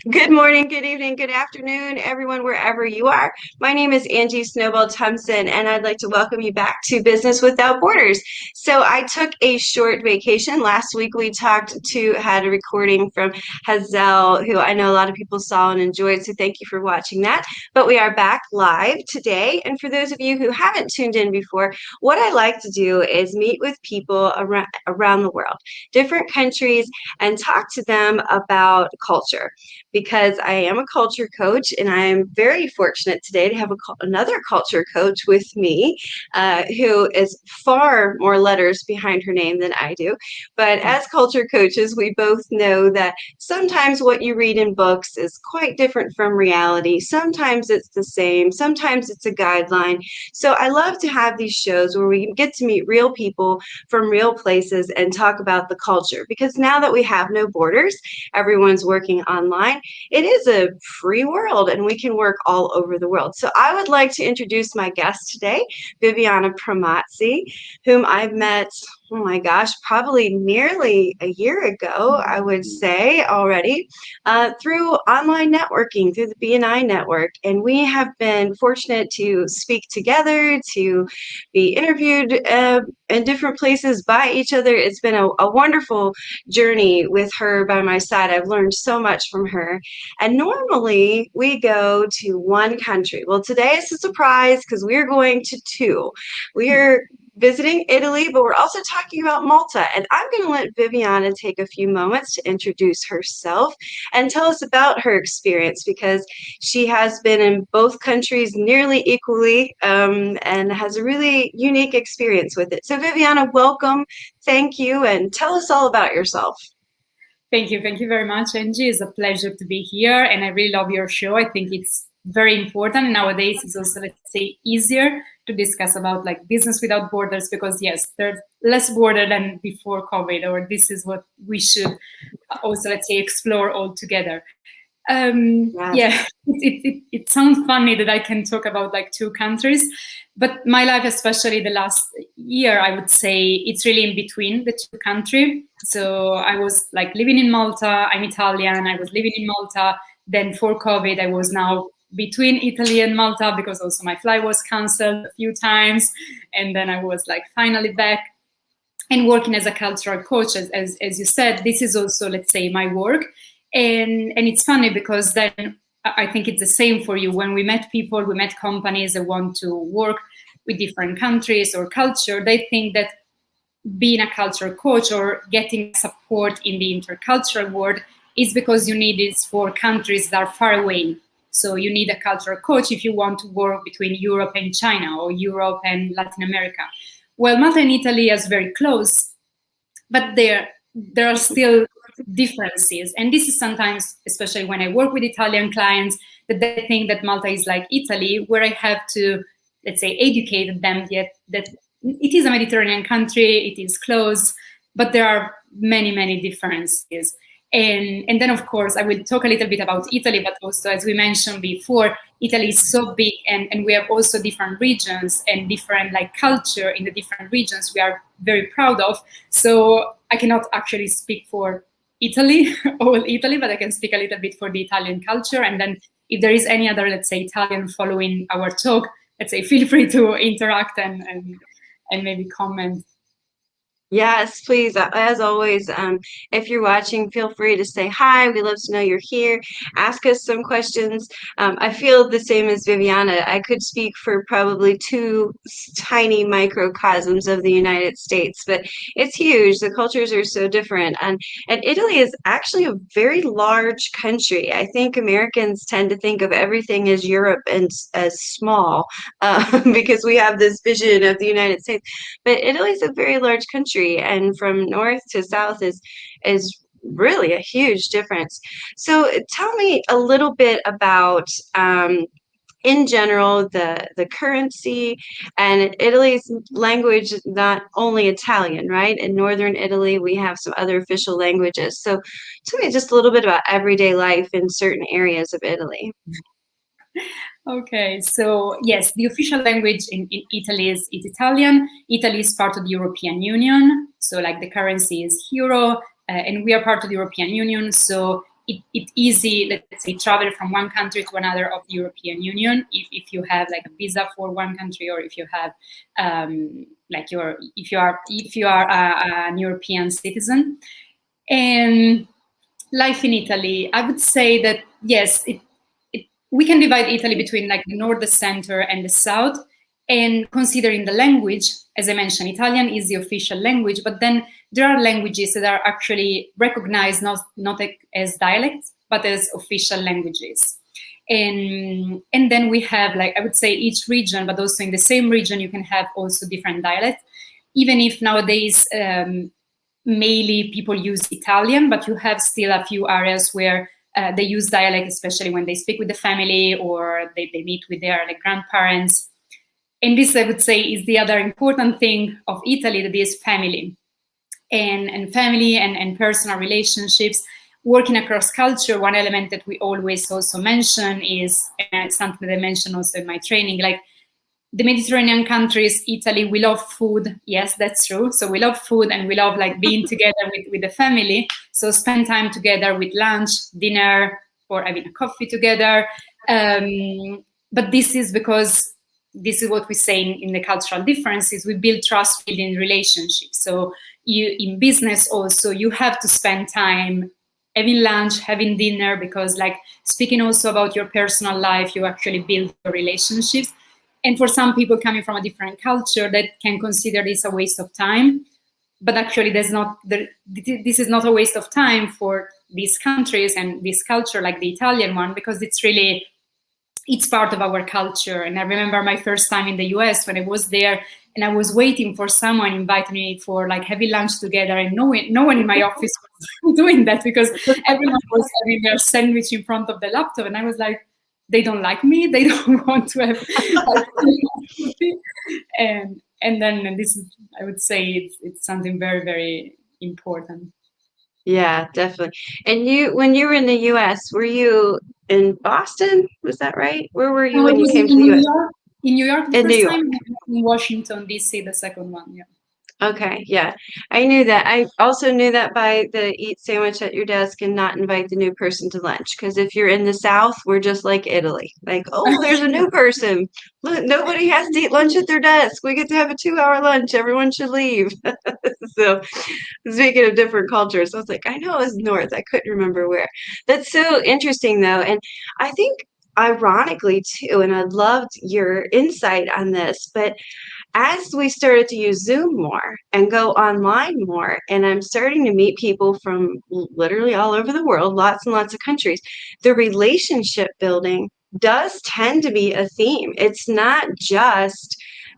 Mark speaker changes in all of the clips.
Speaker 1: Good morning, good evening, good afternoon, everyone, wherever you are. My name is Angie Snowball Thompson, and I'd like to welcome you back to Business Without Borders. So I took a short vacation. Last week we had a recording from Hazel, who I know a lot of people saw and enjoyed, so thank you for watching that. But we are back live today, and for those of you who haven't tuned in before, what I like to do is meet with people around the world, different countries, and talk to them about culture, because I am a culture coach, and I am very fortunate today to have another culture coach with me, who is far more letters behind her name than I do. But as culture coaches, we both know that sometimes what you read in books is quite different from reality. Sometimes it's the same, sometimes it's a guideline. So I love to have these shows where we get to meet real people from real places and talk about the culture, because now that we have no borders, everyone's working online. It is a free world, and we can work all over the world. So I would like to introduce my guest today, Viviana Premazzi, whom I've met, oh my gosh, probably nearly a year ago, I would say already, through online networking, through the BNI network. And we have been fortunate to speak together, to be interviewed in different places by each other. It's been a wonderful journey with her by my side. I've learned so much from her. And normally we go to one country. Well, today it's a surprise because we're going to two. We are visiting Italy, but we're also talking about Malta. And I'm going to let Viviana take a few moments to introduce herself and tell us about her experience, because she has been in both countries nearly equally, and has a really unique experience with it. So Viviana, welcome. Thank you. And tell us all about yourself.
Speaker 2: Thank you. Thank you very much, Angie. It's a pleasure to be here, and I really love your show. I think it's very important. Nowadays, it's also, let's say, easier to discuss about like business without borders, because yes, there's less border than before COVID, or this is what we should also, let's say, explore all together. Yeah, it sounds funny that I can talk about like two countries, but my life, especially the last year, I would say it's really in between the two countries. So I was like living in Malta. I'm Italian. I was living in Malta. Then for COVID, I was now between Italy and Malta, because also my flight was canceled a few times. And then I was like finally back and working as a cultural coach. As you said, this is also, let's say, my work. And it's funny because then I think it's the same for you. When we met people, we met companies that want to work with different countries or culture, they think that being a cultural coach or getting support in the intercultural world is because you need it for countries that are far away. So you need a cultural coach if you want to work between Europe and China, or Europe and Latin America. Well, Malta and Italy is very close, but there are still differences. And this is sometimes, especially when I work with Italian clients, that they think that Malta is like Italy, where I have to, let's say, educate them yet that it is a Mediterranean country, it is close, but there are many, many differences. And then, of course, I will talk a little bit about Italy, but also, as we mentioned before, Italy is so big, and we have also different regions and different like culture in the different regions we are very proud of. So I cannot actually speak for Italy, all Italy, but I can speak a little bit for the Italian culture. And then if there is any other, let's say, Italian following our talk, let's say, feel free to interact and maybe comment.
Speaker 1: Yes, please. As always, if you're watching, feel free to say hi. We love to know you're here. Ask us some questions. I feel the same as Viviana. I could speak for probably two tiny microcosms of the United States, but it's huge. The cultures are so different. And Italy is actually a very large country. I think Americans tend to think of everything as Europe and as small, because we have this vision of the United States. But Italy is a very large country, and from north to south is really a huge difference. So tell me a little bit about, in general, the currency and Italy's language. Not only Italian, right? In northern Italy, we have some other official languages. So tell me just a little bit about everyday life in certain areas of Italy.
Speaker 2: Okay, so yes, the official language in Italy is Italian. Italy is part of the European Union, so like the currency is euro. and we are part of the European Union, so it's easy, let's say, travel from one country to another of the European Union if you have like a visa for one country, or if you have if you are an European citizen. And life in Italy, I would say that yes, we can divide Italy between like the north, the center, and the south. And considering the language, as I mentioned, Italian is the official language, but then there are languages that are actually recognized not as dialects, but as official languages. And then we have, like, I would say each region, but also in the same region, you can have also different dialects, even if nowadays mainly people use Italian, but you have still a few areas where they use dialect, especially when they speak with the family or they meet with their like grandparents. And this, I would say, is the other important thing of Italy, that is family. And family and personal relationships, working across culture. One element that we always also mention is, and something that I mentioned also in my training, like the Mediterranean countries, Italy, we love food. Yes, that's true. So we love food, and we love like being together with the family. So spend time together with lunch, dinner, or having a coffee together. But this is because this is what we say in the cultural differences. We build trust building relationships. So you in business also, you have to spend time having lunch, having dinner, because like speaking also about your personal life, you actually build your relationships. And for some people coming from a different culture, that can consider this a waste of time. But actually, this is not a waste of time for these countries and this culture, like the Italian one, because it's part of our culture. And I remember my first time in the US when I was there, and I was waiting for someone inviting me for like having lunch together, and no one in my office was doing that, because everyone was having their sandwich in front of the laptop, and I was like, they don't like me, they don't want to have and then this is, I would say, it's something very, very important.
Speaker 1: Yeah, definitely. And when you were in the US, were you in Boston? Was that right? Where were you
Speaker 2: No,
Speaker 1: when
Speaker 2: it
Speaker 1: you
Speaker 2: was
Speaker 1: came
Speaker 2: in
Speaker 1: to the
Speaker 2: New
Speaker 1: US?
Speaker 2: York. In New York the
Speaker 1: In New
Speaker 2: first
Speaker 1: York.
Speaker 2: time, in Washington DC the second one. Yeah.
Speaker 1: Okay, yeah. I knew that. I also knew that by the eat sandwich at your desk and not invite the new person to lunch. Because if you're in the South, we're just like Italy. Like, oh, there's a new person. Look, nobody has to eat lunch at their desk. We get to have a 2-hour lunch. Everyone should leave. So, speaking of different cultures, I was like, I know it was North. I couldn't remember where. That's so interesting, though. And I think, ironically, too, and I loved your insight on this, but as we started to use Zoom more and go online more, and I'm starting to meet people from literally all over the world, lots and lots of countries, the relationship building does tend to be a theme. It's not just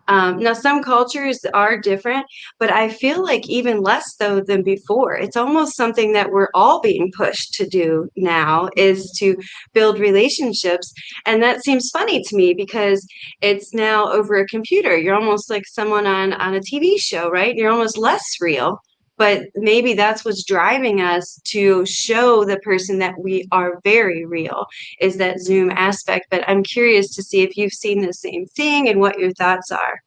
Speaker 1: now, some cultures are different, but I feel like even less so than before. It's almost something that we're all being pushed to do now, is to build relationships. And that seems funny to me because it's now over a computer. You're almost like someone on a TV show, right? You're almost less real. But maybe that's what's driving us to show the person that we are very real, is that Zoom aspect. But I'm curious to see if you've seen the same thing and what your thoughts are.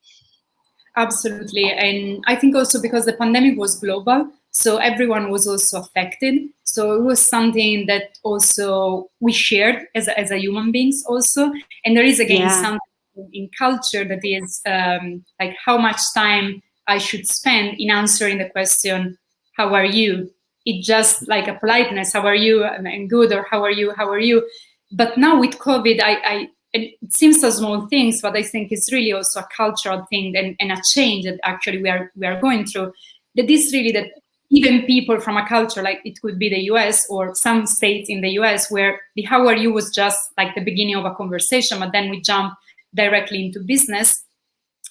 Speaker 2: Absolutely. And I think also because the pandemic was global, so everyone was also affected. So it was something that also we shared as a human beings also. And there is again
Speaker 1: Yeah.
Speaker 2: something in culture that is like how much time I should spend in answering the question, how are you? It's just like a politeness, how are you? And good, or how are you? How are you? But now with COVID, and it seems so small things, but I think it's really also a cultural thing and a change that actually we are going through. That is really that even people from a culture, like it could be the US or some states in the US, where the how are you was just like the beginning of a conversation, but then we jump directly into business.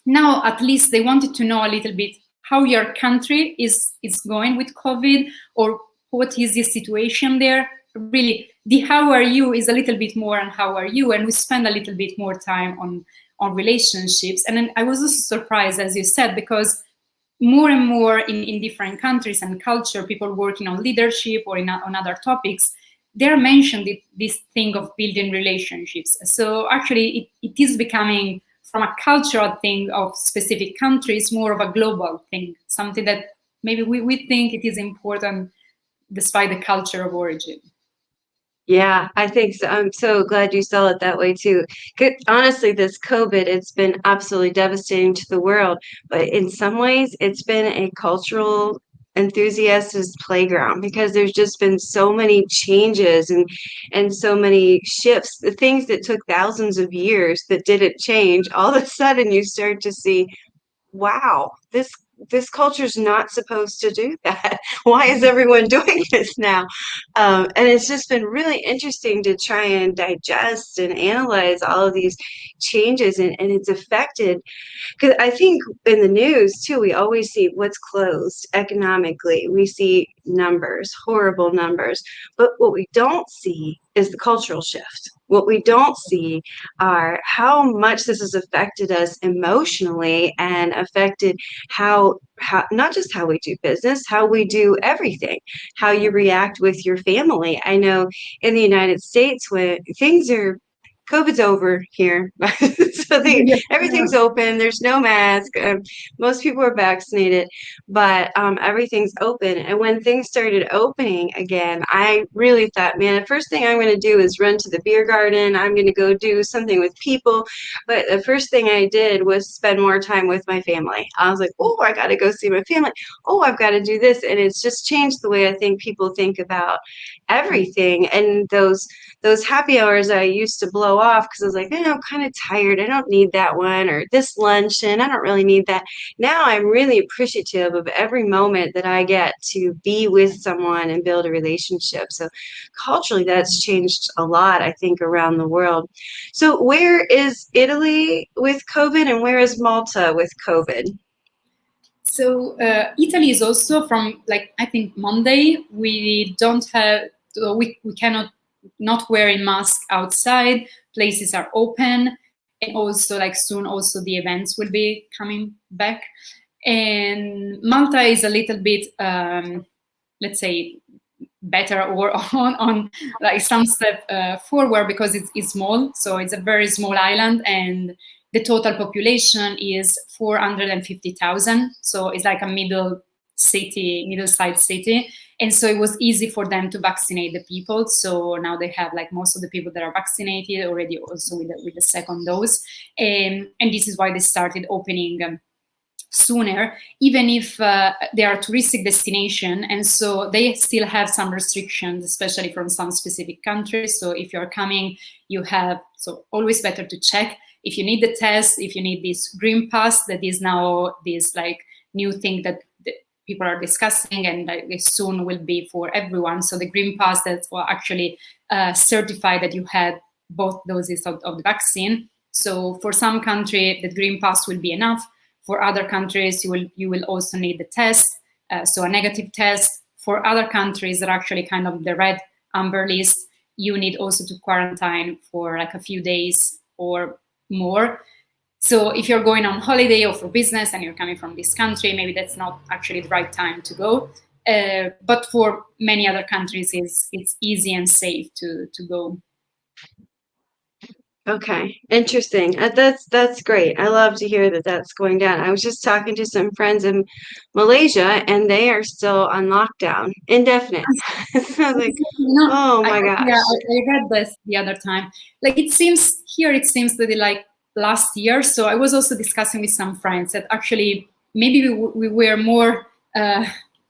Speaker 2: Now at least they wanted to know a little bit how your country is going with COVID, or what is the situation there. Really, the how are you is a little bit more on how are you, and we spend a little bit more time on relationships. And then I was also surprised, as you said, because more and more in different countries and culture, people working on leadership or on other topics, they're mentioned this thing of building relationships. So actually it is becoming, from a cultural thing of specific countries, more of a global thing, something that maybe we think it is important despite the culture of origin.
Speaker 1: Yeah, I think so. I'm so glad you saw it that way too. Honestly, this COVID, it's been absolutely devastating to the world, but in some ways, it's been a cultural enthusiast's playground because there's just been so many changes and so many shifts. The things that took thousands of years that didn't change, all of a sudden you start to see, wow, this culture's not supposed to do that. Why is everyone doing this now? And it's just been really interesting to try and digest and analyze all of these changes, and it's affected because I think in the news too, we always see what's closed economically. We see numbers, horrible numbers. But what we don't see is the cultural shift. What we don't see are how much this has affected us emotionally and affected how not just how we do business, how we do everything, how you react with your family. I know in the United States when things are COVID's over here. So everything's open. There's no mask. Most people are vaccinated, but everything's open. And when things started opening again, I really thought, man, the first thing I'm going to do is run to the beer garden. I'm going to go do something with people. But the first thing I did was spend more time with my family. I was like, oh, I got to go see my family. Oh, I've got to do this. And it's just changed the way I think people think about everything. And those happy hours I used to blow off because I was like, I'm kind of tired. I don't need that one, or this luncheon. I don't really need that. Now I'm really appreciative of every moment that I get to be with someone and build a relationship. So culturally, that's changed a lot, I think, around the world. So where is Italy with COVID and where is Malta with COVID?
Speaker 2: So Italy is also from, like, I think Monday, we don't have, we cannot not wearing mask outside, places are open, and also like soon also the events will be coming back. And Malta is a little bit, let's say, better or on like some step forward because it's small, so it's a very small island, and the total population is 450,000, so it's like a middle-sized city, and so it was easy for them to vaccinate the people. So now they have like most of the people that are vaccinated already, also with the second dose, and this is why they started opening sooner, even if they are a touristic destination, and so they still have some restrictions, especially from some specific countries. So if you're coming, you have, so always better to check if you need the test, if you need this green pass that is now this like new thing that people are discussing, and like soon will be for everyone. So the green pass that will actually certify that you had both doses of the vaccine. So for some country, the green pass will be enough. For other countries, you will also need the test, so a negative test. For other countries that are actually kind of the red amber list, you need also to quarantine for like a few days or more. So if you're going on holiday or for business and you're coming from this country, maybe that's not actually the right time to go. But for many other countries, it's easy and safe to go.
Speaker 1: Okay, interesting. That's great. I love to hear that that's going down. I was just talking to some friends in Malaysia, and they are still on lockdown, indefinite. So I was like,
Speaker 2: No,
Speaker 1: oh my
Speaker 2: yeah,
Speaker 1: gosh.
Speaker 2: I read this the other time. Like it seems that like last year. So I was also discussing with some friends that actually maybe we were more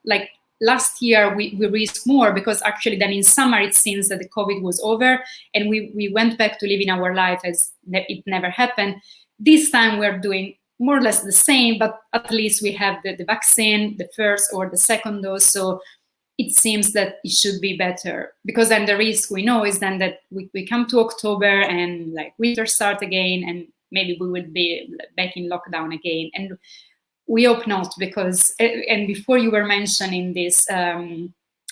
Speaker 2: like last year we risked more, because actually then in summer it seems that the COVID was over and we went back to living our life as it never happened. This time we're doing more or less the same, but at least we have the vaccine, the first or the second dose. So it seems that it should be better, because then the risk we know is then that we come to October and like winter start again, and maybe we will be back in lockdown again. And we hope not, because, and before you were mentioning this,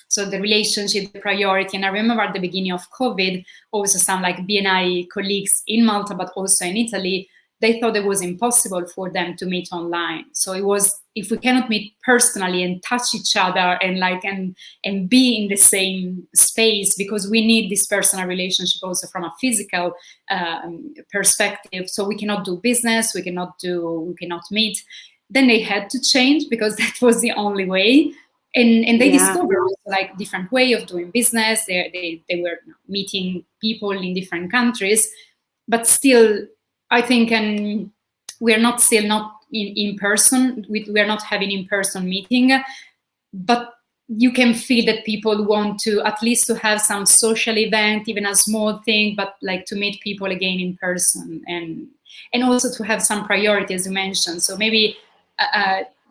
Speaker 2: so the relationship, the priority, and I remember at the beginning of COVID, also some like BNI colleagues in Malta, but also in Italy, they thought it was impossible for them to meet online. So it was, if we cannot meet personally and touch each other and like and be in the same space, because we need this personal relationship also from a physical perspective. So we cannot do business, we cannot meet. Then they had to change, because that was the only way. And they
Speaker 1: Yeah.
Speaker 2: discovered also, like, different way of doing business. They were meeting people in different countries, but still, I think, and we are not still not in person. We are not having in person meeting, but you can feel that people want to at least to have some social event, even a small thing, but like to meet people again in person, and also to have some priority, as you mentioned. So maybe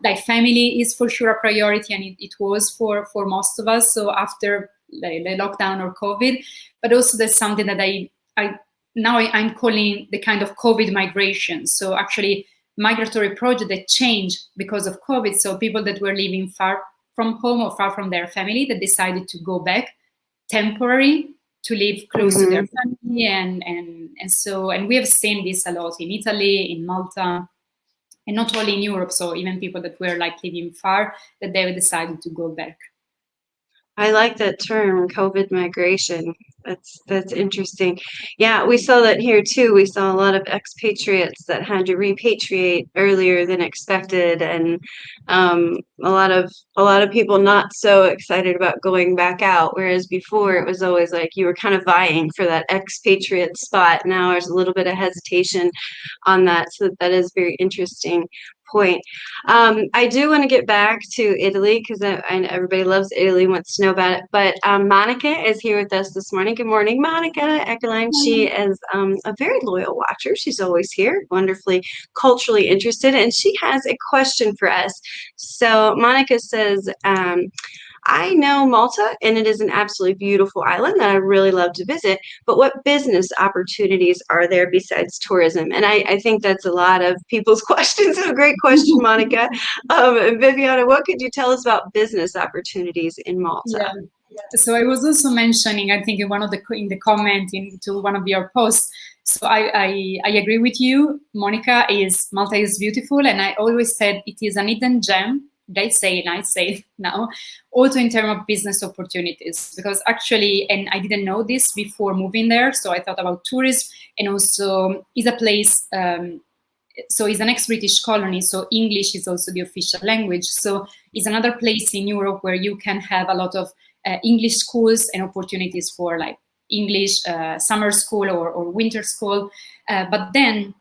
Speaker 2: like family is for sure a priority, and it was for most of us. So after the lockdown or COVID, but also there's something that I now I'm calling the kind of COVID migration. So actually migratory project that changed because of COVID. So people that were living far from home or far from their family that decided to go back temporary to live close to their family, and we have seen this a lot in Italy, in Malta, and not only in Europe. So even people that were like living far, that they decided to go back.
Speaker 1: I like that term, COVID migration. That's interesting. Yeah, we saw that here too. We saw a lot of expatriates that had to repatriate earlier than expected, and a lot of people not so excited about going back out. Whereas before, it was always like you were kind of vying for that expatriate spot. Now there's a little bit of hesitation on that, so that is very interesting point. I do want to get back to Italy because I know everybody loves Italy, wants to know about it. But Monica is here with us this morning. Good morning, Monica Eckerlein. She is a very loyal watcher. She's always here, wonderfully culturally interested, and she has a question for us. So Monica says, I know Malta, and it is an absolutely beautiful island that I really love to visit, but what business opportunities are there besides tourism? And I think that's a lot of people's questions. A great question, Monica. Viviana, what could you tell us about business opportunities in Malta?
Speaker 2: Yeah. So I was also mentioning, I think in the comment into one of your posts. So I agree with you, Monica. Malta is beautiful, and I always said it is an hidden gem. They say, and I say it now, also in terms of business opportunities, because actually, and I didn't know this before moving there, so I thought about tourism, and also is a place. So it's an ex-British colony, so English is also the official language. So it's another place in Europe where you can have a lot of English schools and opportunities for like English summer school or winter school. But then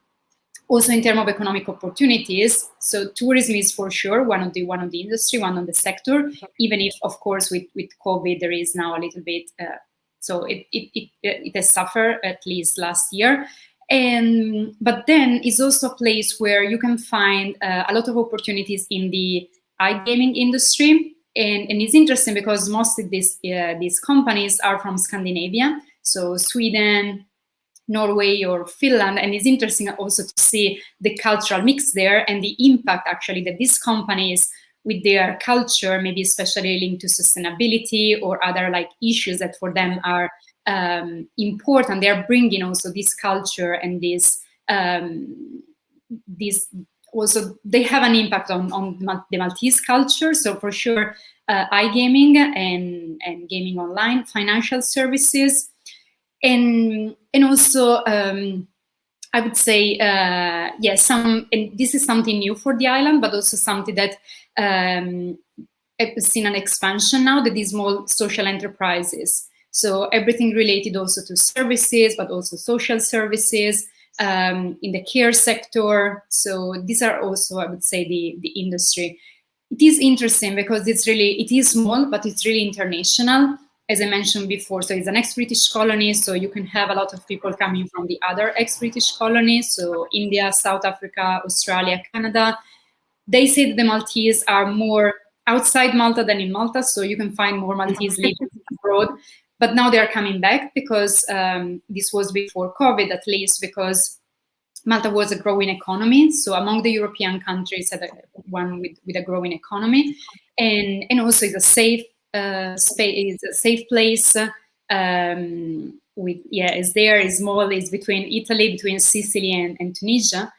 Speaker 2: also in terms of economic opportunities, so tourism is for sure one of the industry, one of the sector, even if of course with COVID there is now a little bit, so it has suffered at least last year. But then it's also a place where you can find a lot of opportunities in the iGaming industry. And it's interesting because most of these companies are from Scandinavia, so Sweden, Norway, or Finland. And it's interesting also to see the cultural mix there and the impact actually that these companies with their culture, maybe especially linked to sustainability or other like issues that for them are important. They are bringing also this culture and this also they have an impact on the Maltese culture. So for sure, iGaming and gaming online, financial services, and also I would say yes, and this is something new for the island, but also something that I've seen an expansion now, that is more social enterprises. So everything related also to services, but also social services in the care sector. So these are also, I would say, the industry. It is interesting because it is small, but it's really international, as I mentioned before. So it's an ex-British colony, so you can have a lot of people coming from the other ex-British colonies, so India, South Africa, Australia, Canada. They say that the Maltese are more outside Malta than in Malta, so you can find more Maltese living abroad. But now they are coming back because this was before COVID, at least, because Malta was a growing economy. So among the European countries, one with a growing economy, and also it's a safe space, it's a safe place. It's small. It's between Italy, between Sicily and Tunisia.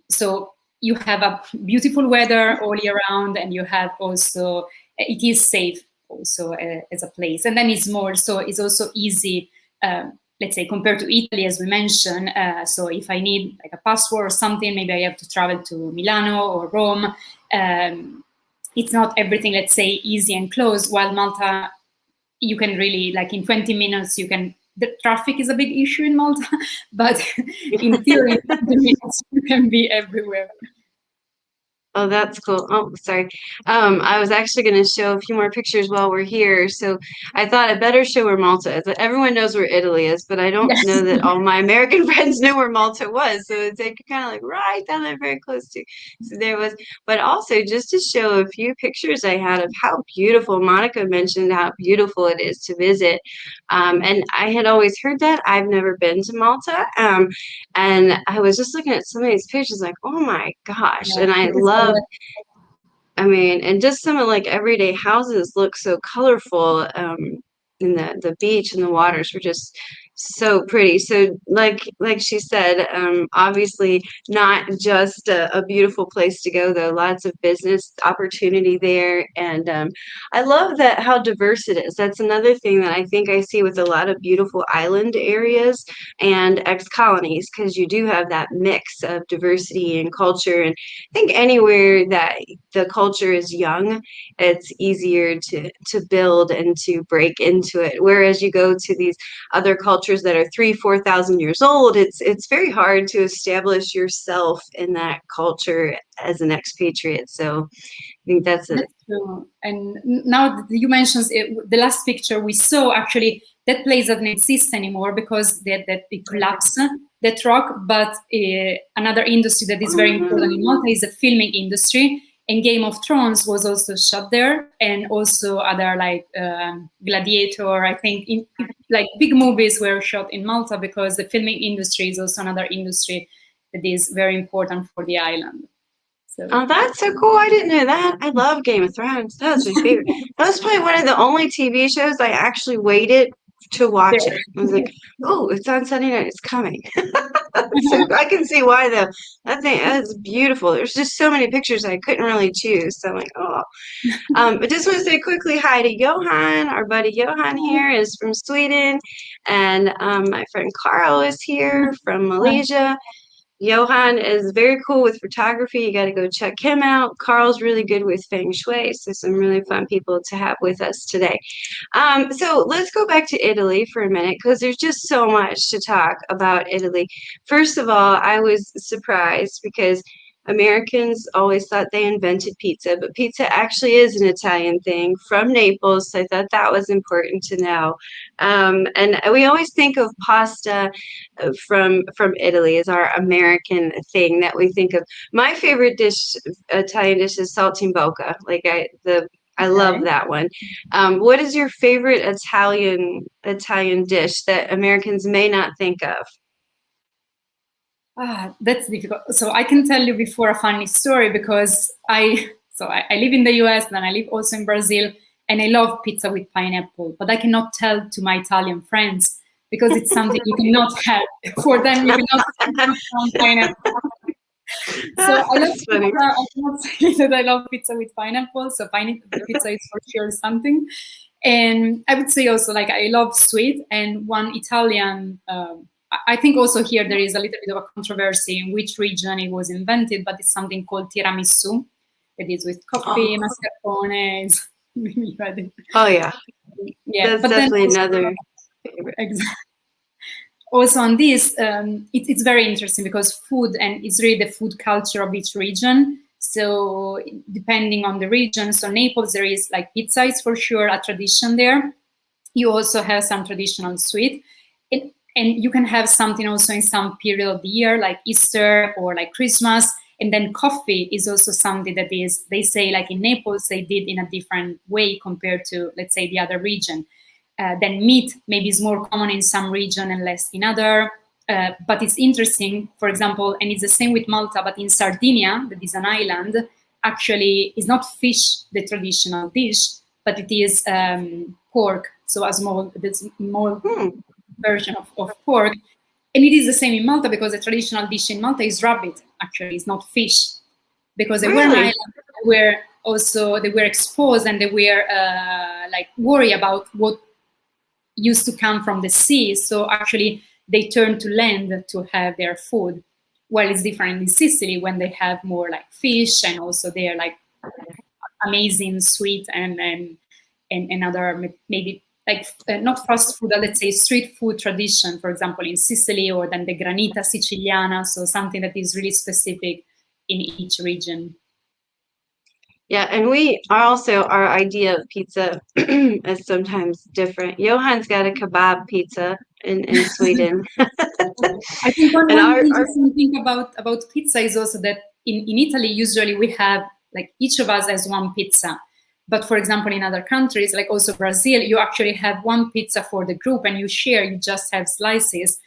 Speaker 2: So you have a beautiful weather all year round, and you have also it is safe also as a place, and then it's more, so it's also easy, let's say, compared to Italy, as we mentioned. So if I need like a passport or something, maybe I have to travel to Milano or Rome, it's not everything, let's say, easy and close, while Malta, you can really, like in 20 minutes, the traffic is a big issue in Malta, but in theory, in 20 minutes, you can be everywhere.
Speaker 1: Oh, that's cool. Oh, sorry. I was actually going to show a few more pictures while we're here. So I thought I better show where Malta is. Everyone knows where Italy is, but I don't
Speaker 2: Yes.
Speaker 1: know that all my American friends knew where Malta was. So it's like kind of like right down there, very close to. So there was, but also just to show a few pictures I had of how beautiful. Monica mentioned how beautiful it is to visit, and I had always heard that. I've never been to Malta, and I was just looking at some of these pictures, like, oh my gosh!
Speaker 2: Yeah,
Speaker 1: And I
Speaker 2: it is
Speaker 1: love.
Speaker 2: correct.
Speaker 1: I mean, and just some of like everyday houses look so colorful. And the beach and the waters were just so pretty. So like she said, obviously not just a beautiful place to go though. Lots of business opportunity there, and I love that how diverse it is. That's another thing that I think I see with a lot of beautiful island areas and ex-colonies, because you do have that mix of diversity and culture. And I think anywhere that the culture is young, it's easier to build and to break into it. Whereas you go to these other cultures that are 3,000-4,000 years old, it's very hard to establish yourself in that culture as an expatriate. So I think that's a
Speaker 2: That's true. And now that you mentioned it, the last picture we saw, actually, that place doesn't exist anymore because that it collapsed, that rock. But another industry that is very important in Malta is the filming industry. And Game of Thrones was also shot there, and also other like Gladiator. I think like big movies were shot in Malta because the filming industry is also another industry that is very important for the island. So.
Speaker 1: Oh, that's so cool. I didn't know that. I love Game of Thrones. That was my favorite. That was probably one of the only TV shows I actually waited to watch it. I was like, oh, it's on Sunday night. It's coming. So I can see why though. That's beautiful. There's just so many pictures I couldn't really choose. So I'm like, oh. I just want to say quickly hi to Johan. Our buddy Johan here is from Sweden. And my friend Carl is here from Malaysia. Johan is very cool with photography. You got to go check him out. Carl's really good with feng shui. So some really fun people to have with us today. So let's go back to Italy for a minute because there's just so much to talk about Italy. First of all, I was surprised because Americans always thought they invented pizza, but pizza actually is an Italian thing from Naples. So I thought that was important to know. And we always think of pasta from Italy as our American thing that we think of. My favorite dish, Italian dish, is saltimbocca. I love that one. What is your favorite Italian dish that Americans may not think of?
Speaker 2: That's difficult. So I can tell you before a funny story because I live in the US and I live also in Brazil, and I love pizza with pineapple, but I cannot tell to my Italian friends because it's something you cannot have. For them, you cannot have pineapple. So I love
Speaker 1: That's funny.
Speaker 2: pizza. I cannot say that I love pizza with pineapple. So pineapple pizza is for sure something. And I would say also like I love sweet, and one Italian. I think also here there is a little bit of a controversy in which region it was invented, but it's something called tiramisu. It is with coffee, mascarpone.
Speaker 1: Oh yeah,
Speaker 2: Yeah,
Speaker 1: that's
Speaker 2: but then
Speaker 1: definitely
Speaker 2: also,
Speaker 1: another favorite.
Speaker 2: also on this, it's very interesting because food, and it's really the food culture of each region. So depending on the region, so Naples, there is like pizza is for sure a tradition there. You also have some traditional sweet. And you can have something also in some period of the year, like Easter or like Christmas. And then coffee is also something that is, they say, like in Naples, they did in a different way compared to, let's say, the other region. Then meat maybe is more common in some region and less in other. But it's interesting, for example, and it's the same with Malta, but in Sardinia, that is an island, actually is not fish the traditional dish, but it is pork. So a small version of pork. And it is the same in Malta because the traditional dish in Malta is rabbit, actually, it's not fish. Because they were an island, they were exposed and they were like worried about what used to come from the sea. So actually they turned to land to have their food. While it's different in Sicily when they have more like fish, and also they're like amazing sweet and other maybe like not fast food, let's say street food tradition, for example, in Sicily, or then the granita siciliana, so something that is really specific in each region.
Speaker 1: Yeah, and we are also, our idea of pizza is sometimes different. Johan's got a kebab pizza in Sweden.
Speaker 2: I think one,
Speaker 1: And
Speaker 2: one
Speaker 1: our
Speaker 2: interesting thing about pizza is also that in Italy, usually we have, like, each of us has one pizza. But for example, in other countries, like also Brazil, you actually have one pizza for the group and you share, you just have slices.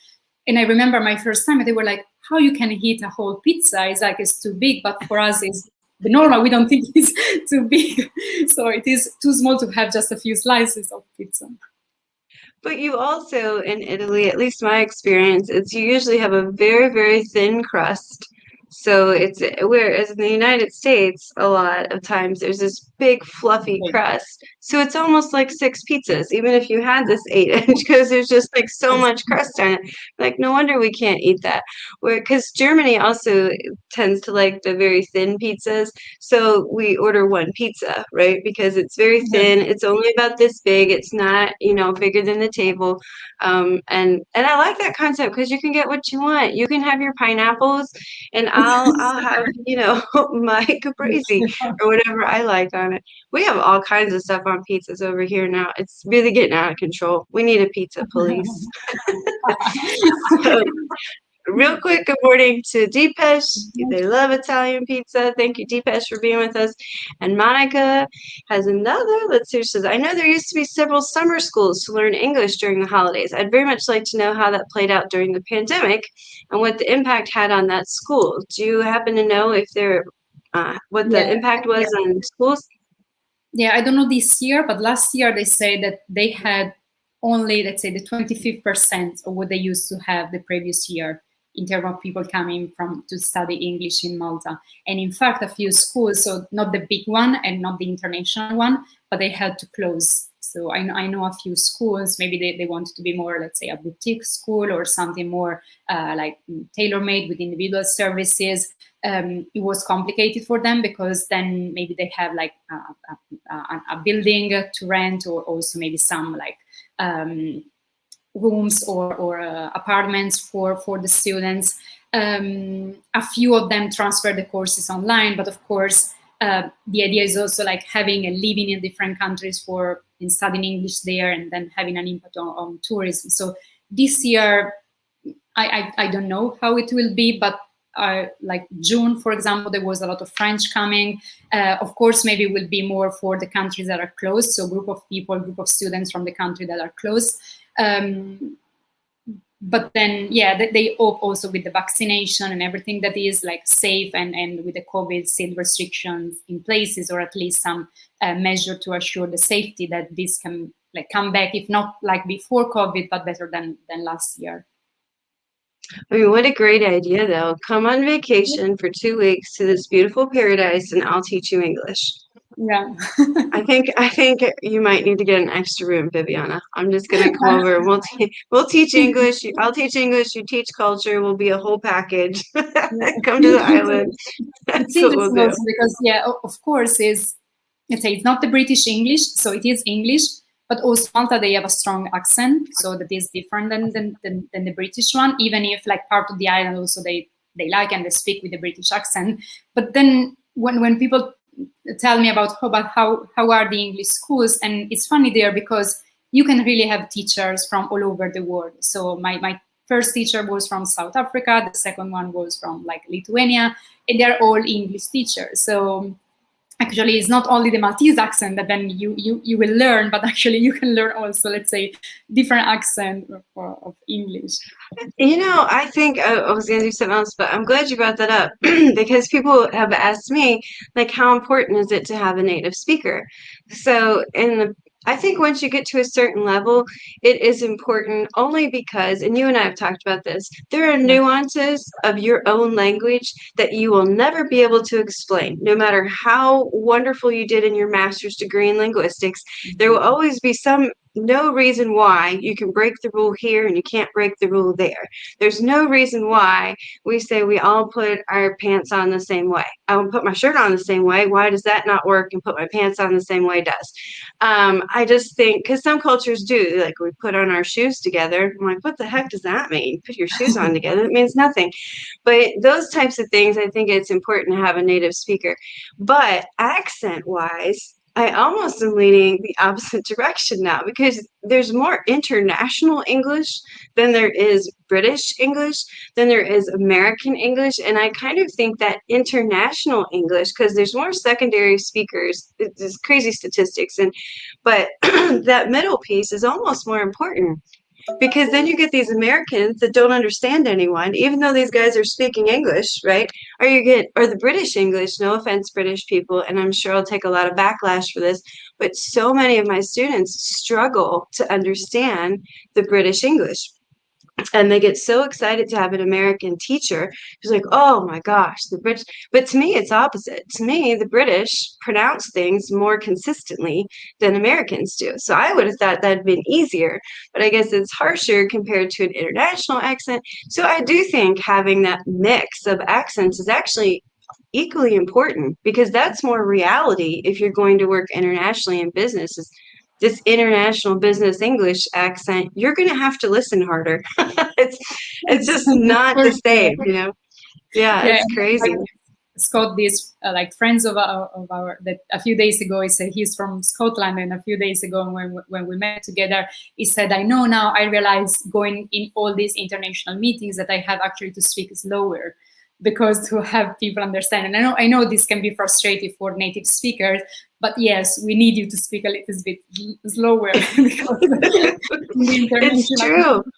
Speaker 2: And I remember my first time, they were like, how you can eat a whole pizza? It's like, it's too big, but for us, it's the normal. We don't think it's too big. So it is too small to have just a few slices of pizza.
Speaker 1: But you also, in Italy, at least my experience, is you usually have a very, very thin crust. So it's, whereas in the United States, a lot of times there's this big fluffy
Speaker 2: Okay.
Speaker 1: crust. So it's almost like 6 pizzas, even if you had this 8 inch, because there's just like so much crust on it. Like, no wonder we can't eat that. Where, because Germany also tends to like the very thin pizzas. So we order one pizza, right? Because it's very
Speaker 2: Yeah.
Speaker 1: thin. It's only about this big. It's not, bigger than the table. And I like that concept because you can get what you want. You can have your pineapples, and I'll have, my caprese or whatever I like on it. We have all kinds of stuff on pizzas over here now. It's really getting out of control. We need a pizza police. So, real quick, good morning to Deepesh. They love Italian pizza. Thank you, Deepesh, for being with us. And Monica has another. Let's see. She says, I know there used to be several summer schools to learn English during the holidays. I'd very much like to know how that played out during the pandemic and what the impact had on that school. Do you happen to know if what the
Speaker 2: Yeah.
Speaker 1: impact was on schools?
Speaker 2: Yeah, I don't know this year, but last year they say that they had only, let's say, the 25% of what they used to have the previous year in terms of people coming from to study English in Malta. And in fact, a few schools, so not the big one and not the international one, but they had to close. So I know a few schools, maybe they wanted to be more, let's say, a boutique school or something more like tailor-made with individual services. It was complicated for them because then maybe they have like a building to rent, or also maybe some like rooms or apartments for the students. A few of them transfer the courses online, but of course the idea is also like having and living in different countries in studying English there, and then having an impact on tourism. So this year, I don't know how it will be, but like June, for example, there was a lot of French coming. Of course, maybe it will be more for the countries that are closed, so group of students from the country that are closed. But then, yeah, they hope also with the vaccination and everything that is like safe and with the COVID still restrictions in places, or at least some measure to assure the safety, that this can like come back, if not like before COVID, but better than last year.
Speaker 1: I mean, what a great idea, though. Come on vacation for 2 weeks to this beautiful paradise, and I'll teach you English.
Speaker 2: Yeah.
Speaker 1: I think you might need to get an extra room, Viviana. I'm just gonna come over and we'll teach English. I'll teach English. You teach culture. We'll be a whole package. Come to the island.
Speaker 2: It's
Speaker 1: That's what we'll
Speaker 2: interesting
Speaker 1: do.
Speaker 2: also because, yeah, of course, let's say it's not the British English, so it is English, but also Malta, they have a strong accent, so that is different than the British one, even if like part of the island also they like and they speak with the British accent. But then when people tell me about how are the English schools, and it's funny there because you can really have teachers from all over the world. So my first teacher was from South Africa, the second one was from like Lithuania, and they're all English teachers. So actually it's not only the Maltese accent that then you will learn, but actually you can learn also, let's say, different accent of English.
Speaker 1: I think I was going to do something else, but I'm glad you brought that up because people have asked me, like, how important is it to have a native speaker? So, I think once you get to a certain level, it is important only because, and you and I have talked about this, there are
Speaker 2: Yeah.
Speaker 1: nuances of your own language that you will never be able to explain, no matter how wonderful you did in your master's degree in linguistics. There will always be some no reason why you can break the rule here and you can't break the rule there. There's no reason why we say we all put our pants on the same way. I will put my shirt on the same way. Why does that not work and put my pants on the same way does? I just think, because some cultures do, like we put on our shoes together. I'm like, what the heck does that mean? Put your shoes on together. It means nothing. But those types of things, I think it's important to have a native speaker. But accent wise, I almost am leaning the opposite direction now because there's more international English than there is British English, than there is American English. And I kind of think that international English, because there's more secondary speakers, it's crazy statistics, but that middle piece is almost more important because then you get these Americans that don't understand anyone, even though these guys are speaking English, right? Or the British English, no offense, British people, and I'm sure I'll take a lot of backlash for this, but so many of my students struggle to understand the British English. And they get so excited to have an American teacher who's like, oh my gosh, the British. But to me, it's opposite. To me, the British pronounce things more consistently than Americans do. So I would have thought that'd been easier, but I guess it's harsher compared to an international accent. So I do think having that mix of accents is actually equally important because that's more reality if you're going to work internationally in business. Is this international business English accent, you're going to have to listen harder. it's it's
Speaker 2: It's
Speaker 1: just not
Speaker 2: for
Speaker 1: the
Speaker 2: sure.
Speaker 1: same, you know? Yeah,
Speaker 2: Yeah,
Speaker 1: it's crazy.
Speaker 2: Scott, these like friends of our that a few days ago he said he's from Scotland, and a few days ago when we met together, he said, I know now, I realize going in all these international meetings that I have actually to speak slower because to have people understand. And I know this can be frustrating for native speakers, but yes, we need you to speak a little bit slower because the
Speaker 1: It's
Speaker 2: international.
Speaker 1: true.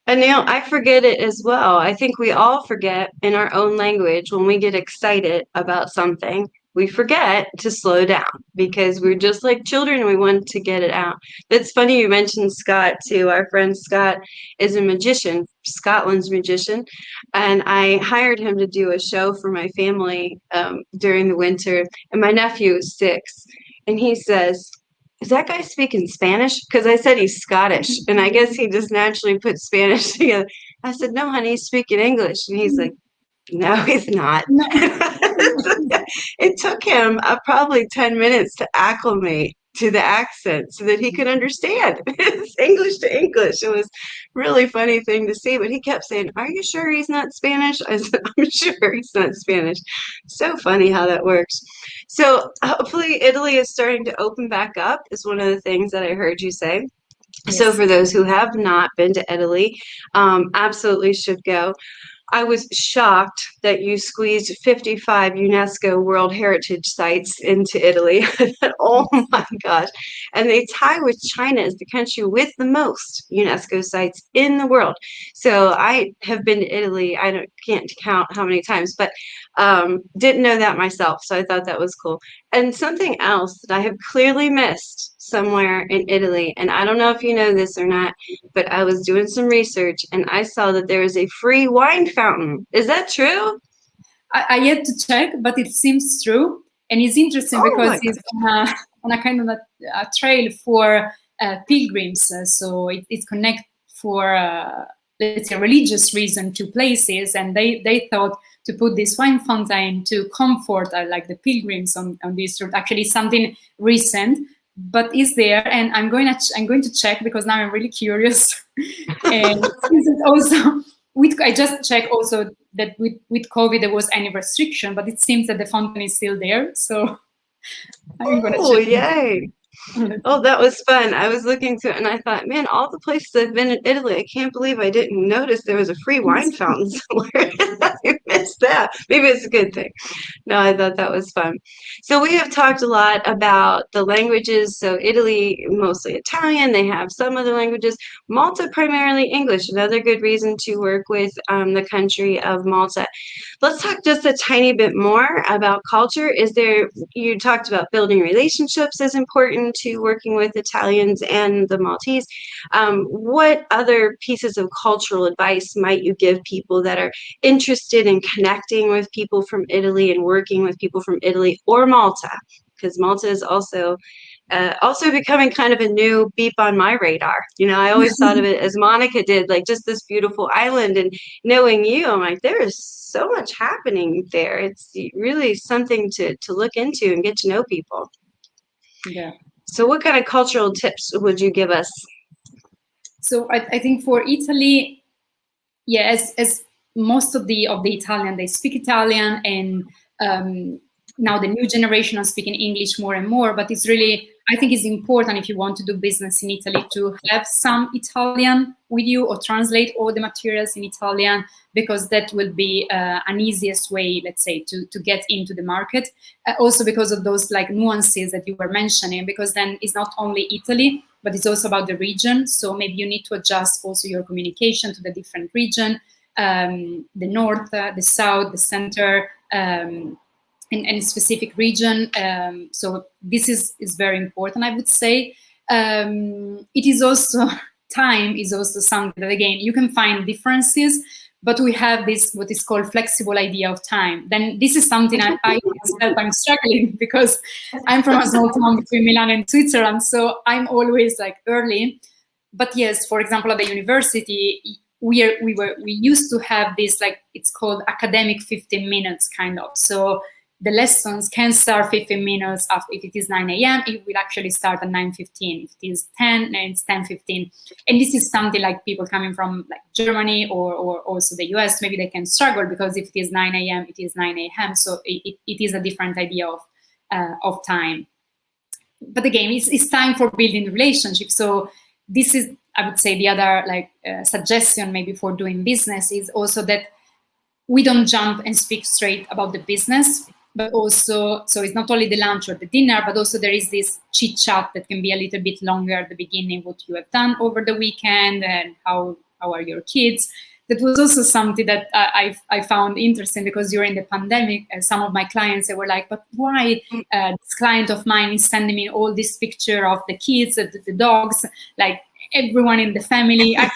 Speaker 1: And I forget it as well. I think we all forget in our own language when we get excited about something. We forget to slow down because we're just like children and we want to get it out. That's funny you mentioned Scott too. Our friend Scott is a magician, Scotland's magician, and I hired him to do a show for my family during the winter. And my nephew is 6, and he says, is that guy speaking Spanish? Because I said he's Scottish, and I guess he just naturally put Spanish together. I said, no, honey, he's speaking English. And he's like, no, he's not. It took him probably 10 minutes to acclimate to the accent so that he could understand. It's English to English. It was a really funny thing to see, but he kept saying, are you sure he's not Spanish? I said, I'm sure he's not Spanish. So funny how that works. So hopefully Italy is starting to open back up is one of the things that I heard you say. So
Speaker 2: Yes.
Speaker 1: for those who have not been to Italy, absolutely should go. I was shocked that you squeezed 55 UNESCO World Heritage Sites into Italy. Oh my gosh. And they tie with China as the country with the most UNESCO sites in the world. So I have been to Italy. Can't count how many times, but didn't know that myself. So I thought that was cool. And something else that I have clearly missed somewhere in Italy, and I don't know if you know this or not, but I was doing some research and I saw that there is a free wine fountain. Is that true?
Speaker 2: I yet to check, but it seems true, and it's interesting
Speaker 1: Oh
Speaker 2: because
Speaker 1: my
Speaker 2: it's
Speaker 1: gosh.
Speaker 2: on a kind of a trail for pilgrims. So it's connect for let's say religious reason to places, and they thought to put this wine fountain to comfort like the pilgrims on this route. Actually, something recent, but is there, and I'm going to check because now I'm really curious. And since it's also I just checked also that with COVID there was any restriction, but it seems that the fountain is still there. So I'm gonna
Speaker 1: Oh,
Speaker 2: check.
Speaker 1: yay. Oh, that was fun. I was looking through it and I thought, man, all the places I've been in Italy, I can't believe I didn't notice there was a free wine fountain somewhere. I missed that. Maybe it's a good thing. No, I thought that was fun. So we have talked a lot about the languages. So Italy, mostly Italian. They have some other languages. Malta, primarily English. Another good reason to work with the country of Malta. Let's talk just a tiny bit more about culture. You talked about building relationships as important to working with Italians and the Maltese. What other pieces of cultural advice might you give people that are interested in connecting with people from Italy and working with people from Italy or Malta? Because Malta is also also becoming kind of a new beep on my radar. You know, I always thought of it as Monica did, like just this beautiful island. And knowing you, I'm like, there is so much happening there. It's really something to look into and get to know people.
Speaker 2: Yeah.
Speaker 1: So what kind of cultural tips would you give us?
Speaker 2: So I think for Italy, yeah, as most of the Italian, they speak Italian, and now the new generation are speaking English more and more. But it's really, I think it's important if you want to do business in Italy to have some Italian with you or translate all the materials in Italian, because that will be an easiest way, let's say, to get into the market. Also because of those like nuances that you were mentioning, because then it's not only Italy, but it's also about the region. So maybe you need to adjust also your communication to the different region, the north, the south, the center, and specific region. So this is very important, I would say. It is also, time is also something that, again, you can find differences, but we have this, what is called flexible idea of time. Then this is something I myself, I'm struggling, because I'm from a small town between Milan and Switzerland, so I'm always like early. But yes, for example, at the university, we used to have this, like, it's called academic 15 minutes kind of. So the lessons can start 15 minutes after. If it is 9 a.m., it will actually start at 9:15. If it is 10, then it's 10:15. And this is something like people coming from like Germany or also the US, maybe they can struggle, because if it is 9 a.m., it is 9 a.m. So it is a different idea of time. But again, it's time for building relationships. So this is, I would say, the other like suggestion maybe for doing business is also that we don't jump and speak straight about the business, but also, so it's not only the lunch or the dinner, but also there is this chit chat that can be a little bit longer at the beginning, what you have done over the weekend and how are your kids. That was also something that I found interesting, because during the pandemic, some of my clients, they were like, but why this client of mine is sending me all this picture of the kids, the dogs, like everyone in the family. I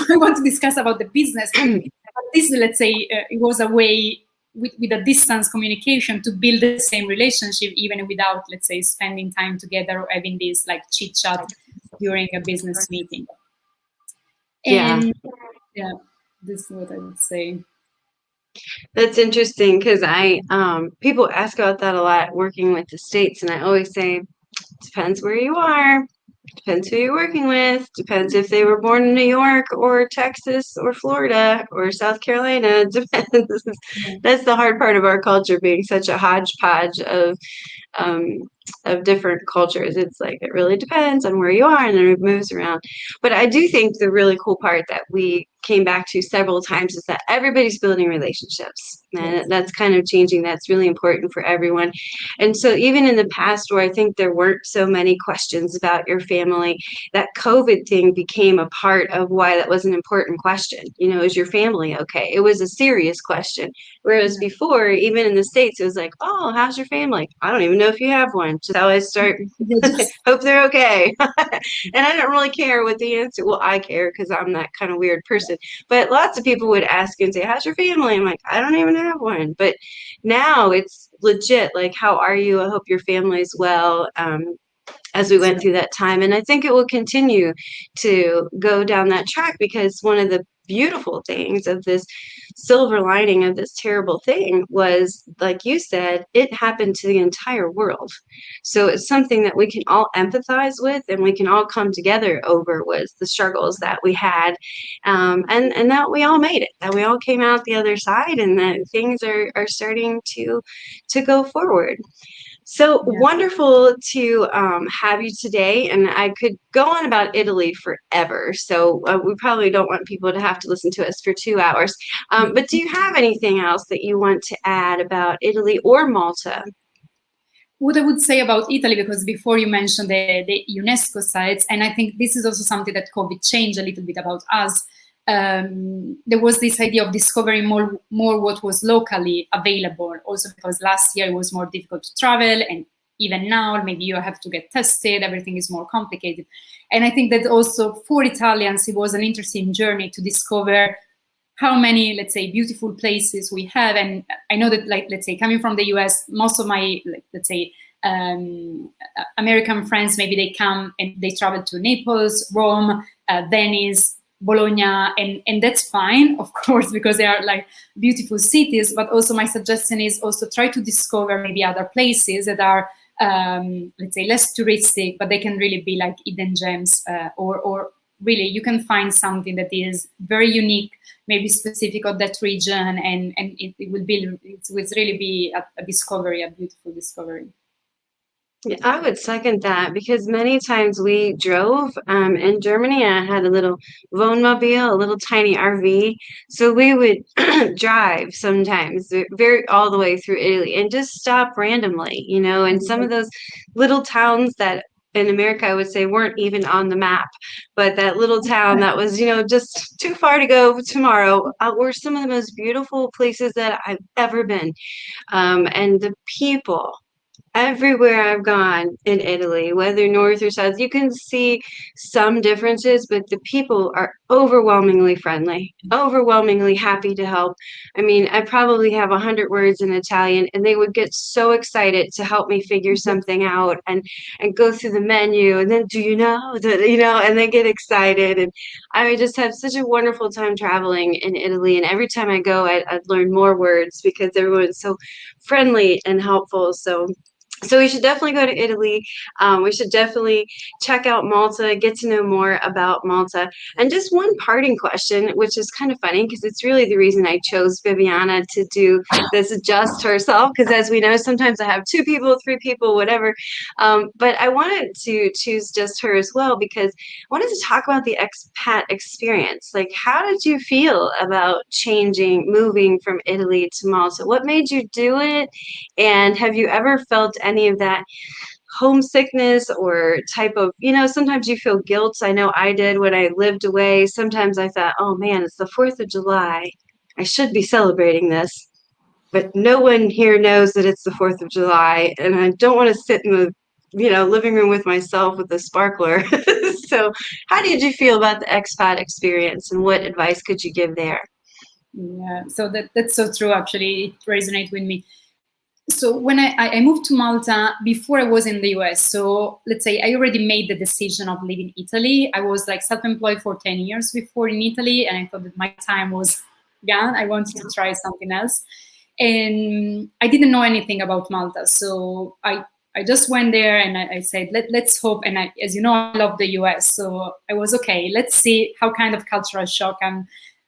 Speaker 2: want to discuss about the business. But this, let's say, it was a way with a distance communication to build the same relationship, even without, let's say, spending time together or having this like chit chat during a business meeting. And yeah, this is what I would say.
Speaker 1: That's interesting, because people ask about that a lot working with the States, and I always say, depends where you are. Depends who you're working with. Depends if they were born in New York or Texas or Florida or South Carolina. Depends. That's the hard part of our culture, being such a hodgepodge of different cultures. It's like it really depends on where you are, and then it moves around. But I do think the really cool part that we came back to several times is that everybody's building relationships, and that's kind of changing. That's really important for everyone. And so even in the past, where I think there weren't so many questions about your family, that COVID thing became a part of why that was an important question. You know, is your family okay? It was a serious question. Whereas before, even in the States, it was like, oh, how's your family? I don't even know if you have one. So I always start, hope they're okay. And I don't really care what the answer. Well, I care because I'm that kind of weird person. But lots of people would ask and say, how's your family? I'm like, I don't even have one. But now it's legit. Like, how are you? I hope your family's well. As we went through that time. And I think it will continue to go down that track, because one of the beautiful things of this silver lining of this terrible thing was, like you said, it happened to the entire world. So it's something that we can all empathize with, and we can all come together over, was the struggles that we had, and that we all made it, that we all came out the other side, and that things are starting to go forward. So wonderful to have you today, and I could go on about Italy forever, so we probably don't want people to have to listen to us for 2 hours. But do you have anything else that you want to add about Italy or Malta?
Speaker 2: What I would say about Italy, because before you mentioned the UNESCO sites, and I think this is also something that COVID changed a little bit about us. There was this idea of discovering more what was locally available, also because last year it was more difficult to travel, and even now maybe you have to get tested, everything is more complicated. And I think that also for Italians it was an interesting journey to discover how many, let's say, beautiful places we have. And I know that, like, let's say, coming from the US, most of my, like, let's say, American friends, maybe they come and they travel to Naples, Rome, Venice, Bologna, and that's fine, of course, because they are like beautiful cities. But also my suggestion is also try to discover maybe other places that are, let's say, less touristic, but they can really be like hidden gems, or really you can find something that is very unique, maybe specific of that region, and it will really be a discovery, a beautiful discovery.
Speaker 1: Yeah, I would second that because many times we drove in Germany. I had a little Wohnmobil, a little tiny RV. So we would drive sometimes very all the way through Italy and just stop randomly, and some of those little towns that in America I would say weren't even on the map, but that little town that was, just too far to go tomorrow, were some of the most beautiful places that I've ever been. And the people. Everywhere I've gone in Italy, whether north or south, you can see some differences, but the people are overwhelmingly friendly, overwhelmingly happy to help. I mean, I probably have 100 words in Italian, and they would get so excited to help me figure something out and go through the menu, and then do you know that and they get excited, and I would just have such a wonderful time traveling in Italy. And every time I go, I'd learn more words because everyone's so friendly and helpful. So we should definitely go to Italy. We should definitely check out Malta, get to know more about Malta. And just one parting question, which is kind of funny because it's really the reason I chose Viviana to do this just herself. Because as we know, sometimes I have 2 people, 3 people, whatever. But I wanted to choose just her as well because I wanted to talk about the expat experience. Like, how did you feel about moving from Italy to Malta? What made you do it? And have you ever felt any of that homesickness or type of, sometimes you feel guilt. I know I did when I lived away. Sometimes I thought, oh man, it's the 4th of July. I should be celebrating this. But no one here knows that it's the 4th of July. And I don't want to sit in the, living room with myself with a sparkler. So how did you feel about the expat experience and what advice could you give there?
Speaker 2: Yeah, so that's so true. Actually, it resonates with me. So when I moved to Malta, before I was in the US, so let's say I already made the decision of leaving Italy. I was like self-employed for 10 years before in Italy, and I thought that my time was gone. I wanted to try something else. And I didn't know anything about Malta. So I just went there and I said, let's hope. And as you know, I love the US. So I was okay, let's see how kind of cultural shock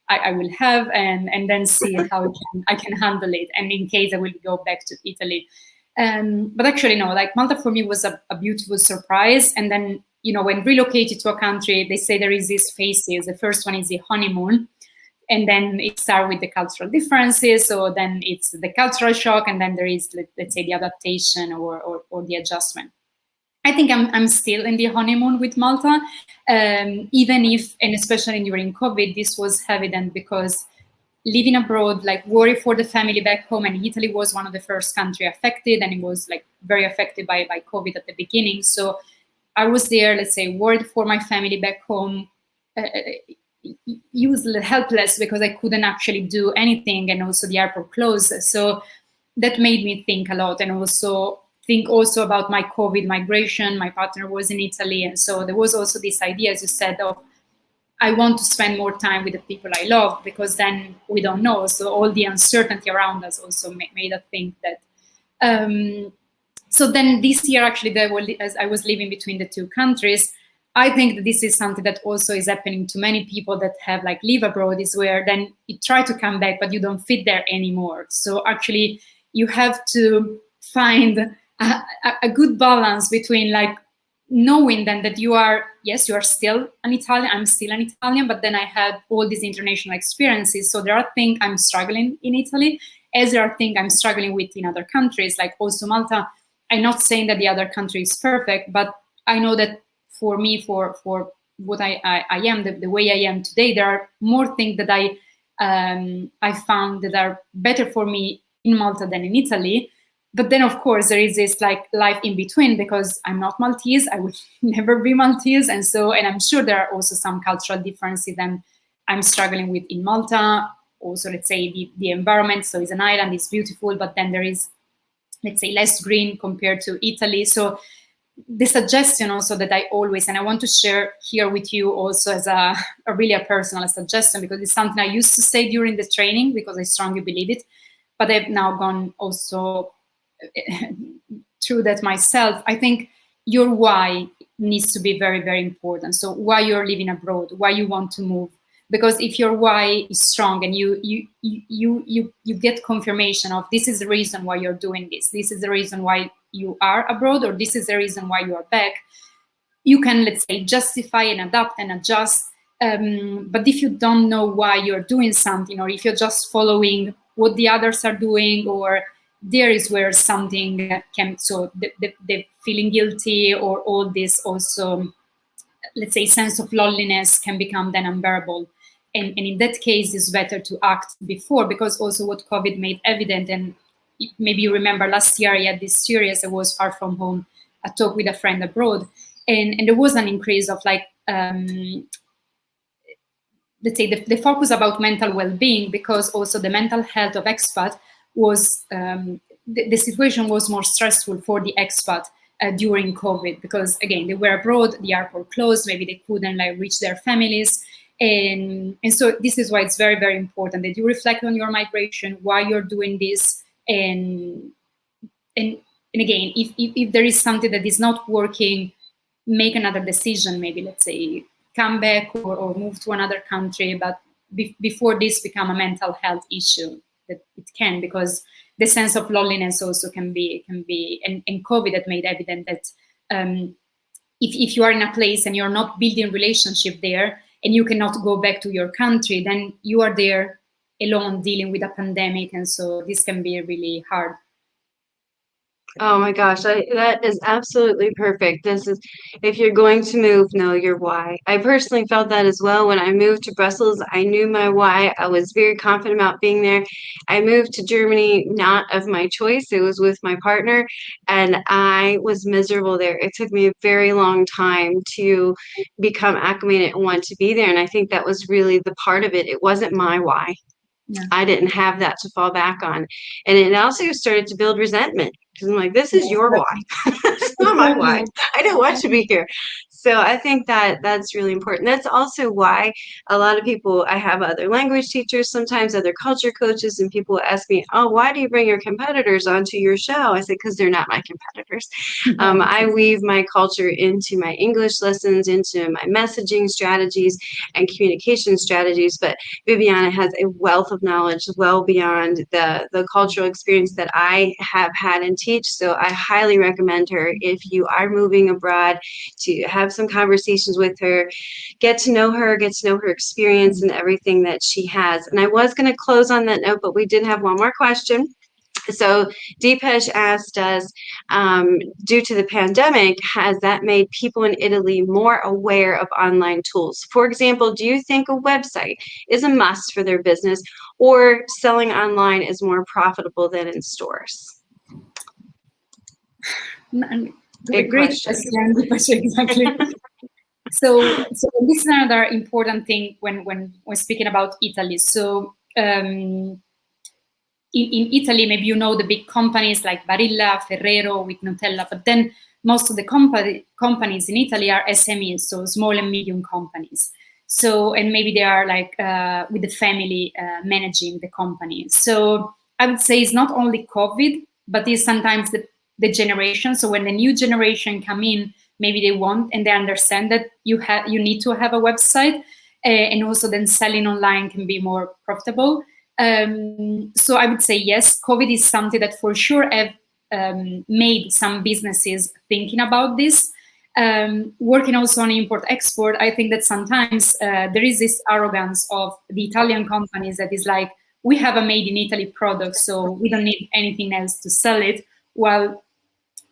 Speaker 2: I will have, and then see how I can handle it, and in case I will go back to Italy. But actually, no, like Malta for me was a beautiful surprise. And then, when relocated to a country, they say there is these phases. The first one is the honeymoon, and then it starts with the cultural differences. So then it's the cultural shock, and then there is, let's say, the adaptation or the adjustment. I think I'm still in the honeymoon with Malta, even if, and especially during COVID, this was evident because living abroad, like worry for the family back home, and Italy was one of the first country affected, and it was like very affected by COVID at the beginning. So I was there, let's say, worried for my family back home, useless, helpless, because I couldn't actually do anything, and also the airport closed. So that made me think a lot, and also think also about my COVID migration. My partner was in Italy, and so there was also this idea, as you said, of I want to spend more time with the people I love, because then we don't know. So all the uncertainty around us also made us think that. So then this year, actually, as I was living between the 2 countries, I think that this is something that also is happening to many people that have like live abroad, is where then you try to come back, but you don't fit there anymore. So actually, you have to find a good balance between like knowing then that you are still an Italian, I'm still an Italian, but then I had all these international experiences. So there are things I'm struggling in Italy, as there are things I'm struggling with in other countries, like also Malta. I'm not saying that the other country is perfect, but I know that for me, for what I am, the way I am today, there are more things that I found that are better for me in Malta than in Italy. But then, of course, there is this like life in between, because I'm not Maltese. I would never be Maltese. And I'm sure there are also some cultural differences that I'm struggling with in Malta. Also, let's say the environment. So it's an island, it's beautiful, but then there is let's say, less green compared to Italy. So the suggestion also that I always, and I want to share here with you also as a really a personal suggestion, because it's something I used to say during the training because I strongly believe it, but I've now gone also through that myself. I think your why needs to be very, very important. So why you're living abroad, why you want to move. Because if your why is strong and you get confirmation of this is the reason why you're doing this is the reason why you are abroad, or this is the reason why you are back, you can, let's say, justify and adapt and adjust. But if you don't know why you're doing something, or if you're just following what the others are doing, or there is where something can, so the feeling guilty or all this also, let's say, sense of loneliness can become then unbearable. And in that case, it's better to act before, because also what COVID made evident, and maybe you remember last year I had this series, I was far from home, a talk with a friend abroad, and there was an increase of like, let's say, the focus about mental well-being, because also the mental health of expat was, the situation was more stressful for the expat during COVID, because again, they were abroad, the airport closed, maybe they couldn't like reach their families. And so this is why it's very, very important that you reflect on your migration, why you're doing this. And again, if there is something that is not working, make another decision, maybe let's say come back or move to another country, but before this become a mental health issue, that it can, because the sense of loneliness also can be, and COVID had made evident that if you are in a place and you're not building relationship there, and you cannot go back to your country, then you are there alone dealing with a pandemic, and so this can be really hard.
Speaker 1: Oh my gosh, that is absolutely perfect. This is, if you're going to move, know your why. I personally felt that as well when I moved to Brussels. I knew my why. I was very confident about being there. I moved to Germany not of my choice. It was with my partner, and I was miserable there. It took me a very long time to become acclimated and want to be there. And I think that was really the part of it. It wasn't my why.
Speaker 2: Yeah.
Speaker 1: I didn't have that to fall back on. And it also started to build resentment, because I'm like, this is your why. It's not my why. I don't want to be here. So I think that that's really important. That's also why a lot of people, I have other language teachers, sometimes other culture coaches, and people ask me, oh, why do you bring your competitors onto your show? I say, because they're not my competitors. I weave my culture into my English lessons, into my messaging strategies and communication strategies. But Viviana has a wealth of knowledge well beyond the cultural experience that I have had and teach. So I highly recommend her if you are moving abroad to have some conversations with her, get to know her experience and everything that she has. And I was going to close on that note, but we did have one more question. So Deepesh asked us, due to the pandemic, has that made people in Italy more aware of online tools? For example, do you think a website is a must for their business, or selling online is more profitable than in stores?
Speaker 2: Great question, exactly. So this is another important thing when speaking about Italy. So in Italy, maybe you know the big companies like Barilla, Ferrero with Nutella, but then most of the companies in Italy are SMEs, so small and medium companies. So, and maybe they are like with the family managing the company. So I would say it's not only COVID, but it's sometimes the generation. So when the new generation come in, maybe they want and they understand that you need to have a website, and also then selling online can be more profitable. So I would say yes, COVID is something that for sure have made some businesses thinking about this. Working also on import-export, I think that sometimes there is this arrogance of the Italian companies that is like, we have a made in Italy product, so we don't need anything else to sell it. While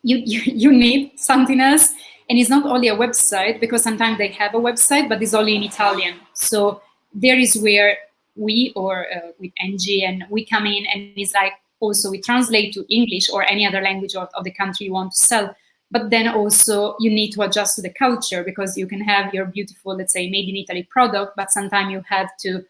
Speaker 2: you need something else. And it's not only a website, because sometimes they have a website, but it's only in Italian. So there is where we, or with NG, and we come in, and it's like also we translate to English or any other language of the country you want to sell. But then also you need to adjust to the culture, because you can have your beautiful, let's say, made in Italy product, but sometimes you have to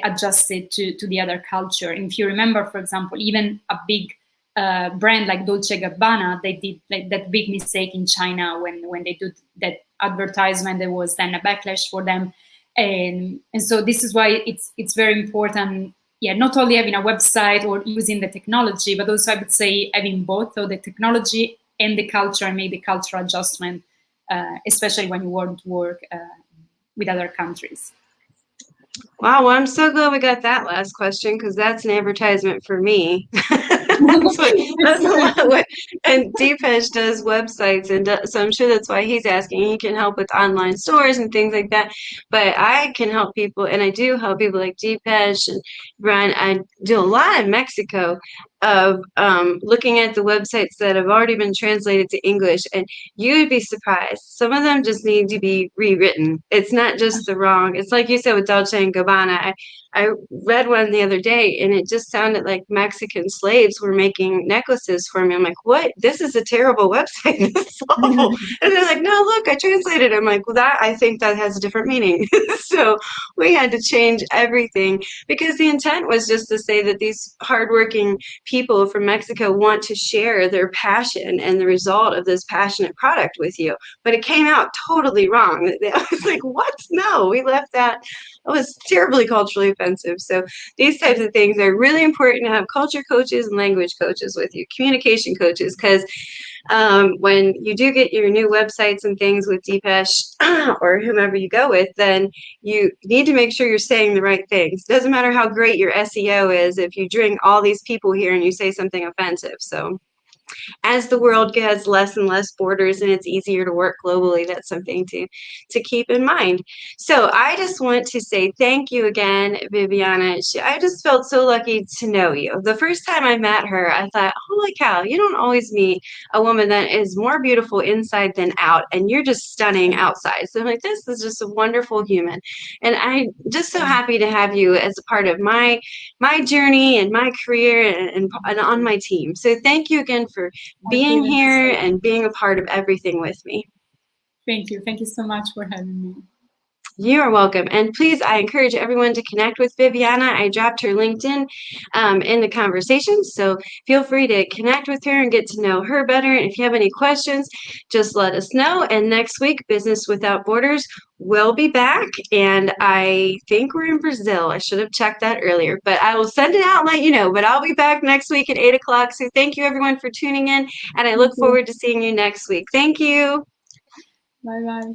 Speaker 2: adjust it to the other culture. And if you remember, for example, even a big brand like Dolce Gabbana, they did like that big mistake in China when they did that advertisement. There was then a backlash for them, and so this is why it's very important. Yeah, not only having a website or using the technology, but also I would say having both, so the technology and the culture, and make the cultural adjustment, especially when you want to work with other countries.
Speaker 1: Wow, well, I'm so glad we got that last question because that's an advertisement for me. That's a lot what, and Deepesh does websites, and so I'm sure that's why he's asking. He can help with online stores and things like that. But I can help people, and I do help people like Deepesh and Brian. I do a lot in Mexico of looking at the websites that have already been translated to English, and you would be surprised. Some of them just need to be rewritten. It's not just the wrong. It's like you said with Dolce and Gabbana. I read one the other day, and it just sounded like Mexican slaves were making necklaces for me. I'm like, what? This is a terrible website. This is awful. And they're like, no, look, I translated it. I'm like, well, I think that has a different meaning. So we had to change everything because the intent was just to say that these hardworking people from Mexico want to share their passion and the result of this passionate product with you. But it came out totally wrong. I was like, what? No, we left that. It was terribly culturally offensive. So these types of things are really important to have culture coaches and language coaches with you, communication coaches, because when you do get your new websites and things with Deepesh or whomever you go with, then you need to make sure you're saying the right things. Doesn't matter how great your SEO is if you bring all these people here and you say something offensive. So as the world has less and less borders and it's easier to work globally, that's something to keep in mind. So I just want to say thank you again, Viviana. I just felt so lucky to know you. The first time I met her, I thought, holy cow, you don't always meet a woman that is more beautiful inside than out, and you're just stunning outside. So I'm like, this is just a wonderful human. And I'm just so happy to have you as a part of my journey and my career and on my team. So thank you again for being here and being a part of everything with me.
Speaker 2: Thank you. Thank you so much for having me.
Speaker 1: You are welcome. And please, I encourage everyone to connect with Viviana. I dropped her LinkedIn in the conversation. So feel free to connect with her and get to know her better. And if you have any questions, just let us know. And next week, Business Without Borders will be back. And I think we're in Brazil. I should have checked that earlier, but I will send it out and let you know. But I'll be back next week at 8 o'clock. So thank you, everyone, for tuning in. And I look forward to seeing you next week. Thank you.
Speaker 2: Bye-bye.